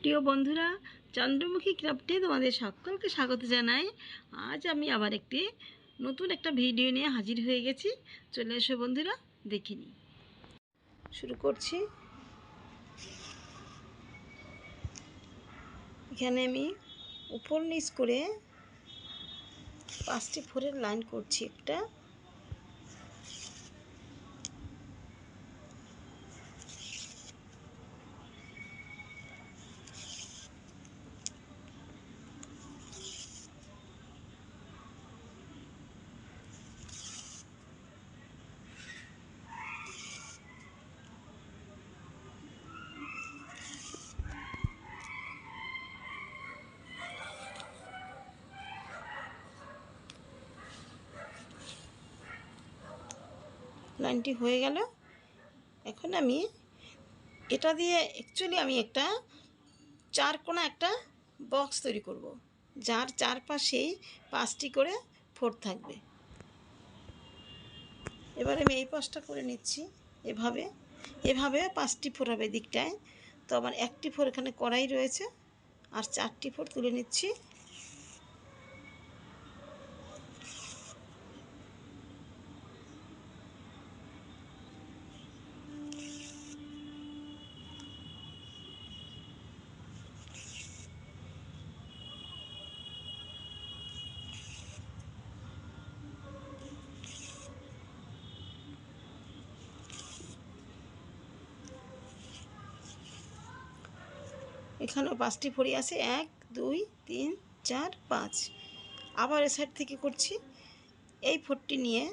প্রিয় বন্ধুরা, চন্দ্রমুখী ক্রাফটে তোমাদের সকলকে স্বাগত জানাই। আজ আমি আবার নতুন একটা ভিডিও নিয়ে হাজির হয়ে গেছি। চলে এসো বন্ধুরা, দেখে নিই। শুরু করছি। এখানে আমি উপর নিচ করে 5টি ফোরের লাইন করছি। একটা, লাইনটি হয়ে গেল। এখন আমি এটা দিয়ে অ্যাকচুয়ালি আমি একটা চারকোনা একটা বক্স তৈরি করব, যার চারপাশেই 5টি করে ফোর থাকবে। এবার আমি এই পাশটা করে নিচ্ছি। এভাবে এভাবে 5টি ফোর হবে দিকটায়। তো আমার 1টি ফোর এখানে করাই রয়েছে, আর 4টি ফোর তুলে নিচ্ছি। এখানেও 5টি ফোরই আছে, 1 2 3 4 5। আবার এ সাইড থেকে করছি। এই ফোরটি নিয়ে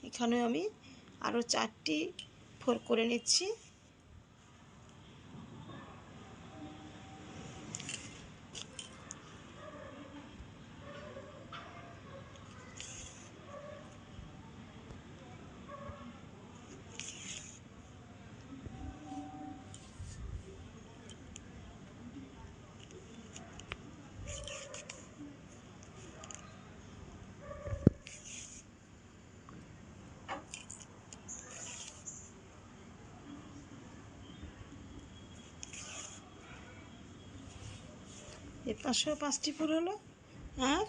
এখানেও আমি আরও 4টি ফোর করে নিচ্ছি। এর পাশেও 5টি ফোর হলো, 1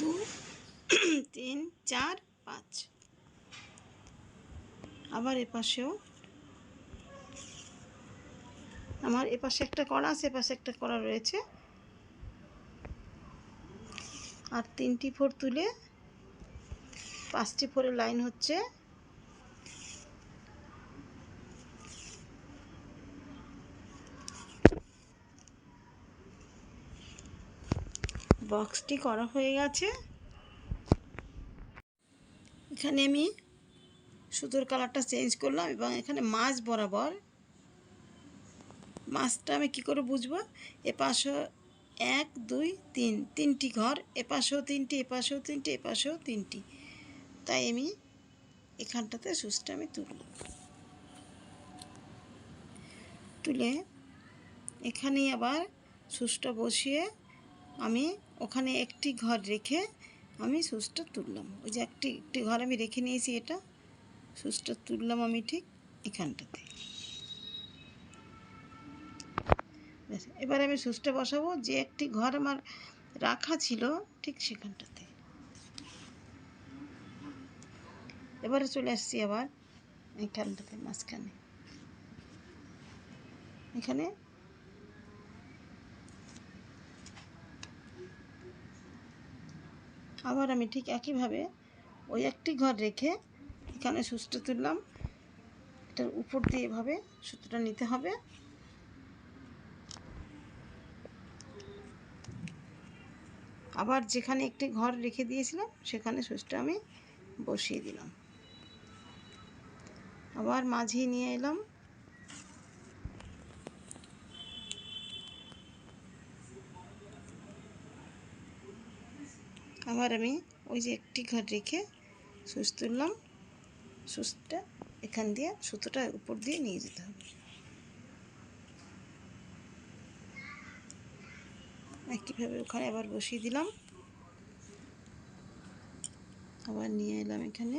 2 3 4 5। আবার এ পাশেও আমার এপাশে একটা করা আছে, এপাশে একটা করা রয়েছে, আর 3টি ফোর তুলে 5টি ফোরের লাইন হচ্ছে। বক্সটি করা হয়ে গেছে। এখানে আমি সুতোর কালারটা চেঞ্জ করলাম এবং এখানে মাঝ বরাবর, মাছটা আমি কী করে বুঝবো? এপাশেও 1 2 3, 3টি ঘর, এপাশেও 3টি, এপাশেও 3টি, এপাশেও 3টি। তাই আমি এখানটাতে সুচটা আমি তুলে এখানেই আবার সুচটা বসিয়ে আমি ওখানে একটি ঘর রেখে আমি সুচটা তুললাম। ওই যে একটি ঘর আমি রেখে নিয়েছি, এটা সুচটা তুললাম আমি ঠিক এখানটাতে। এবার আমি সুচটা বসাবো যে একটি ঘর আমার রাখা ছিল ঠিক সেখানটাতে। এবারে চলে আসছি আবার এখানটাতে মাঝখানে। এখানে আবার আমি ঠিক একইভাবে ওই একটি ঘর রেখে এখানে সুচটা তুললাম। এটার উপর দিয়ে এভাবে সুতোটা নিতে হবে। আবার যেখানে একটি ঘর রেখে দিয়েছিলাম সেখানে সুচটা আমি বসিয়ে দিলাম। আবার মাঝে নিয়ে এলাম। আবার আমি ওই যে একটি ঘর রেখে সুচ তুললাম। সুচটা এখান দিয়ে সুতোটা উপর দিয়ে নিয়ে যেতে হবে। একইভাবে ওখানে আবার বসিয়ে দিলাম। আবার নিয়ে এলাম এখানে।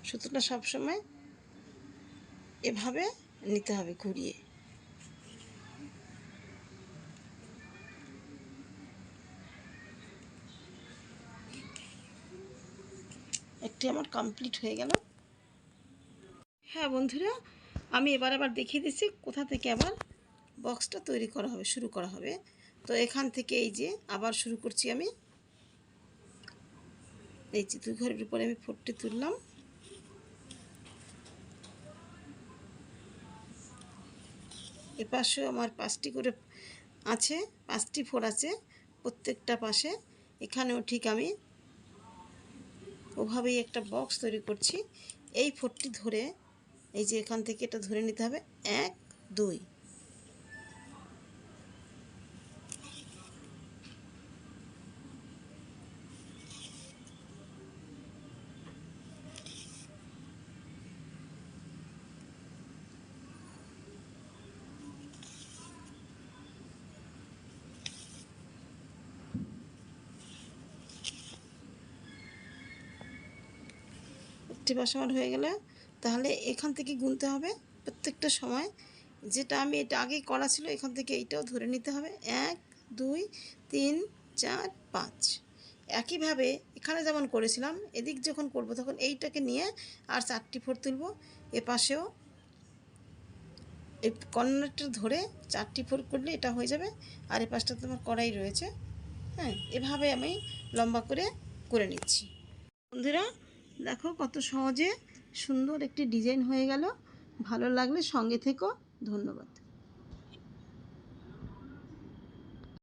সুতোটা সবসময় এভাবে নিতে হবে ঘুরিয়ে। একটি আমার কমপ্লিট হয়ে গেল। হ্যাঁ বন্ধুরা, আমি আবার দেখিয়ে দিচ্ছি কোথা থেকে আবার বক্সটা তৈরি করা হবে, শুরু করা হবে। তো এখান থেকে এই যে আবার শুরু করছি আমি। এই যে 2 ঘরের উপরে আমি 4টি তুললাম। এপাশেও আমার 5টি করে আছে, 5টি 4 আছে প্রত্যেকটা পাশে। এখানেও ঠিক আমি ওভাবেই একটা বক্স তৈরি করছি। এই 4টি ধরে এই যে এখান থেকে এটা ধরে নিতে হবে 1 2। একটি পাশ আমার হয়ে গেলে তাহলে এখান থেকে গুনতে হবে প্রত্যেকটা সময়। যেটা আমি এটা আগেই করা ছিল এখান থেকে এইটাও ধরে নিতে হবে 1 2 3 4 5। একইভাবে এখানে যেমন করেছিলাম এদিক যখন করব তখন এইটাকে নিয়ে আর 4টি 4 তুলব। এ পাশেও এই কর্নারটা ধরে 4টি 4 করলে এটা হয়ে যাবে। আর এই পাশটা তোমার করাই রয়েছে। হ্যাঁ, এভাবে আমি লম্বা করে নিচ্ছি। বন্ধুরা দেখো কত সহজে সুন্দর একটি ডিজাইন হয়ে গেল। ভালো লাগলে সঙ্গে থেকো। ধন্যবাদ।